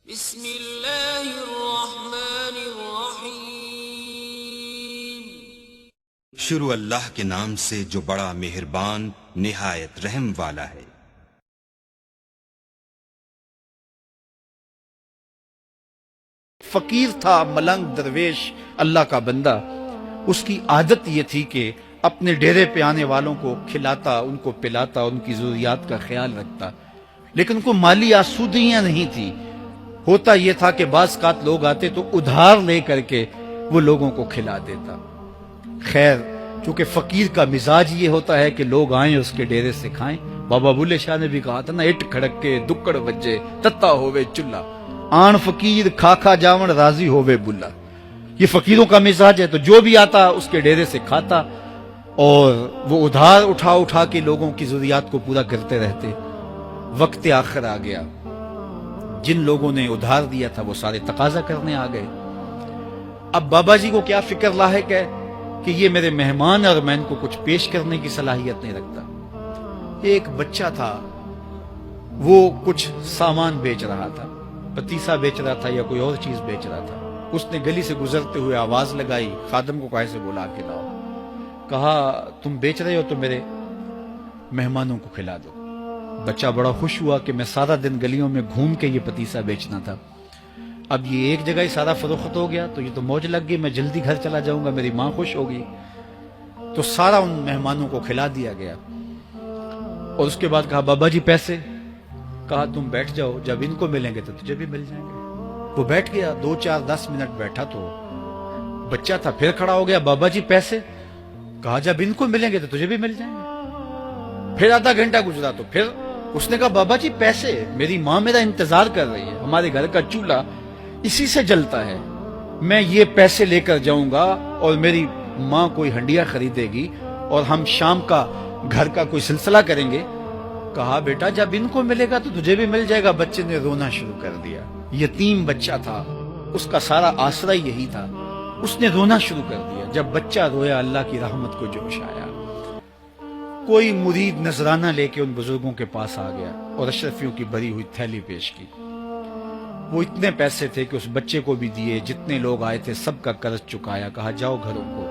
بسم اللہ الرحمن الرحیم۔ شروع اللہ کے نام سے جو بڑا مہربان نہایت رحم والا ہے۔ فقیر تھا، ملنگ درویش، اللہ کا بندہ۔ اس کی عادت یہ تھی کہ اپنے ڈیرے پہ آنے والوں کو کھلاتا، ان کو پلاتا، ان کی ضروریات کا خیال رکھتا، لیکن ان کو مالی آسودگیاں نہیں تھی۔ ہوتا یہ تھا کہ بعض اوقات لوگ آتے تو ادھار لے کر کے وہ لوگوں کو کھلا دیتا۔ خیر، چونکہ فقیر کا مزاج یہ ہوتا ہے کہ لوگ آئیں اس کے ڈیرے سے کھائیں۔ بابا بلے شاہ نے بھی کہا تھا نا، اٹ کھڑک کے دکڑ بجے تتا ہووے چلا، آن فقیر کھا کھا جاون راضی ہووے بلا۔ یہ فقیروں کا مزاج ہے، تو جو بھی آتا اس کے ڈیرے سے کھاتا اور وہ ادھار اٹھا اٹھا کے لوگوں کی ضروریات کو پورا کرتے رہتے۔ وقت آخر آ گیا، جن لوگوں نے ادھار دیا تھا وہ سارے تقاضا کرنے آ گئے۔ اب بابا جی کو کیا فکر لاحق ہے کہ یہ میرے مہمان اور میں ان کو کچھ پیش کرنے کی صلاحیت نہیں رکھتا۔ ایک بچہ تھا، وہ کچھ سامان بیچ رہا تھا، پتیسا بیچ رہا تھا یا کوئی اور چیز بیچ رہا تھا۔ اس نے گلی سے گزرتے ہوئے آواز لگائی، خادم کو کہا سے بلا کے لاؤ، کہا تم بیچ رہے ہو تو میرے مہمانوں کو کھلا دو۔ بچہ بڑا خوش ہوا کہ میں سارا دن گلیوں میں گھوم کے یہ پتیسا بیچنا تھا، اب یہ ایک جگہ ہی سارا فروخت ہو گیا تو یہ تو موج لگ گئی، میں جلدی گھر چلا جاؤں گا، میری ماں خوش ہوگی۔ تو سارا ان مہمانوں کو کھلا دیا گیا اور اس کے بعد کہا بابا جی پیسے؟ کہا تم بیٹھ جاؤ، جب ان کو ملیں گے تو تجھے بھی مل جائیں گے۔ وہ بیٹھ گیا، 2 4 10 منٹ بیٹھا تو بچہ تھا، پھر کھڑا ہو گیا، بابا جی پیسے؟ کہا جب ان کو ملیں گے تو تجھے بھی مل جائیں گے۔ پھر آدھا گھنٹہ گزرا تو پھر اس نے کہا بابا جی پیسے؟ میری ماں میرا انتظار کر رہی ہے، ہمارے گھر کا چولہا اسی سے جلتا ہے، میں یہ پیسے لے کر جاؤں گا اور میری ماں کوئی ہنڈیا خریدے گی اور ہم شام کا گھر کا کوئی سلسلہ کریں گے۔ کہا بیٹا جب ان کو ملے گا تو تجھے بھی مل جائے گا۔ بچے نے رونا شروع کر دیا، یتیم بچہ تھا، اس کا سارا آسرا یہی تھا، اس نے رونا شروع کر دیا۔ جب بچہ رویا اللہ کی رحمت کو جوش آیا، کوئی مرید نذرانہ لے کے ان بزرگوں کے پاس آ گیا اور اشرفیوں کی بھری ہوئی تھیلی پیش کی۔ وہ اتنے پیسے تھے کہ اس بچے کو بھی دیے، جتنے لوگ آئے تھے سب کا قرض چکایا، کہا جاؤ گھروں کو۔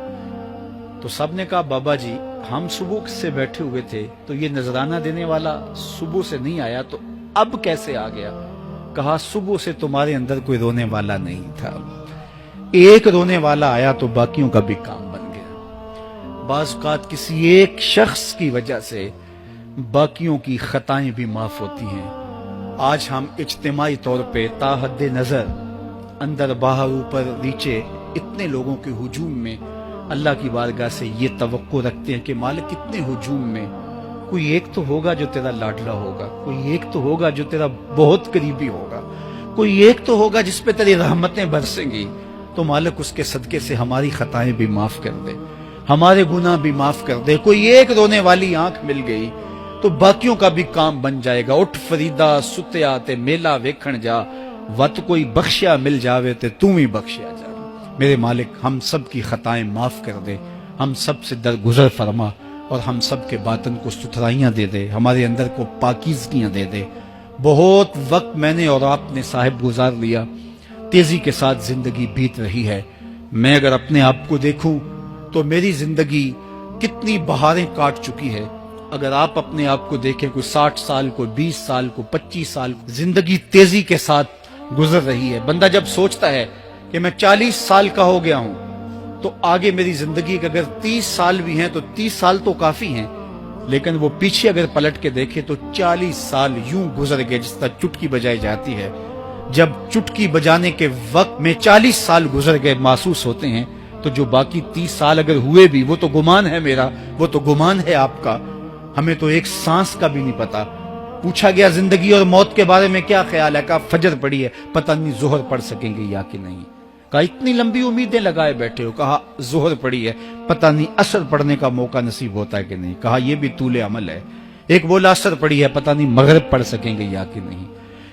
تو سب نے کہا بابا جی ہم صبح سے بیٹھے ہوئے تھے تو یہ نذرانہ دینے والا صبح سے نہیں آیا تو اب کیسے آ گیا؟ کہا صبح سے تمہارے اندر کوئی رونے والا نہیں تھا، ایک رونے والا آیا تو باقیوں کا بھی کام بن گیا۔ بعض اوقات کسی ایک شخص کی وجہ سے باقیوں کی خطائیں بھی معاف ہوتی ہیں۔ آج ہم اجتماعی طور پہ تا حد نظر اندر باہر اوپر نیچے اتنے لوگوں کے ہجوم میں اللہ کی بارگاہ سے یہ توقع رکھتے ہیں کہ مالک اتنے ہجوم میں کوئی ایک تو ہوگا جو تیرا لاڈلا ہوگا، کوئی ایک تو ہوگا جو تیرا بہت قریبی ہوگا، کوئی ایک تو ہوگا جس پہ تیری رحمتیں برسیں گی۔ تو مالک اس کے صدقے سے ہماری خطائیں بھی معاف کر دے، ہمارے گناہ بھی معاف کر دے۔ کوئی ایک رونے والی آنکھ مل گئی تو باقیوں کا بھی کام بن جائے گا۔ اٹھ فریدا ستیا تے میلہ ویکھن جا، وت کوئی بخشیا مل جاوے تے توں ہی بخشیا جا۔ میرے مالک ہم سب کی خطائیں معاف کر دے، ہم سب سے درگزر فرما اور ہم سب کے باطن کو ستھرائیاں دے دے، ہمارے اندر کو پاکیزگیاں دے دے۔ بہت وقت میں نے اور آپ نے صاحب گزار لیا، تیزی کے ساتھ زندگی بیت رہی ہے۔ میں اگر اپنے آپ کو دیکھوں تو میری زندگی کتنی بہاریں کاٹ چکی ہے۔ اگر آپ اپنے آپ کو دیکھیں، کوئی 60 سال، کوئی 20 سال، کوئی 25 سال، زندگی تیزی کے ساتھ گزر رہی ہے۔ بندہ جب سوچتا ہے کہ میں 40 سال کا ہو گیا ہوں تو آگے میری زندگی کے اگر 30 سال بھی ہیں تو 30 سال تو کافی ہیں، لیکن وہ پیچھے اگر پلٹ کے دیکھے تو 40 سال یوں گزر گئے جس طرح چٹکی بجائی جاتی ہے۔ جب چٹکی بجانے کے وقت میں 40 سال گزر گئے محسوس ہوتے ہیں، تو جو باقی 30 سال اگر ہوئے بھی وہ تو گمان ہے میرا، وہ تو گمان ہے آپ کا، ہمیں تو ایک سانس کا بھی نہیں پتا۔ پوچھا گیا زندگی اور موت کے بارے میں کیا خیال ہے؟ کہا فجر پڑی ہے، پتہ نہیں ظہر پڑھ سکیں گے یا کہ نہیں۔ کہا اتنی لمبی امیدیں لگائے بیٹھے ہو، کہا ظہر پڑی ہے، پتہ نہیں عصر پڑھنے کا موقع نصیب ہوتا ہے کہ نہیں۔ کہا یہ بھی طول عمل ہے۔ ایک بولا عصر پڑی ہے، پتہ نہیں مغرب پڑھ سکیں گے یا کہ نہیں۔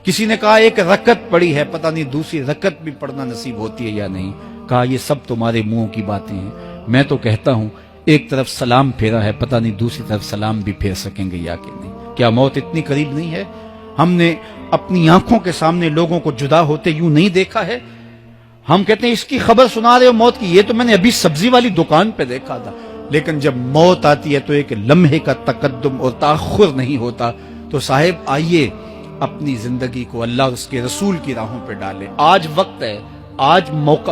کسی نے کہا ایک رکعت پڑی ہے، پتہ نہیں دوسری رکعت بھی پڑھنا نصیب ہوتی ہے یا نہیں۔ کہا یہ سب تمہارے منہوں کی باتیں ہیں، میں تو کہتا ہوں ایک طرف سلام پھیرا ہے، پتہ نہیں دوسری طرف سلام بھی پھیر سکیں گے یا کہ نہیں۔ کیا موت اتنی قریب نہیں ہے؟ ہم نے اپنی آنکھوں کے سامنے لوگوں کو جدا ہوتے یوں نہیں دیکھا ہے. ہم کہتے ہیں اس کی خبر سنا رہے ہو موت کی، یہ تو میں نے ابھی سبزی والی دکان پہ دیکھا تھا. لیکن جب موت آتی ہے تو ایک لمحے کا تقدم اور تاخر نہیں ہوتا. تو صاحب آئیے اپنی زندگی کو اللہ اور اس کے رسول کی راہوں پہ ڈالیں. آج وقت ہے، آج موقع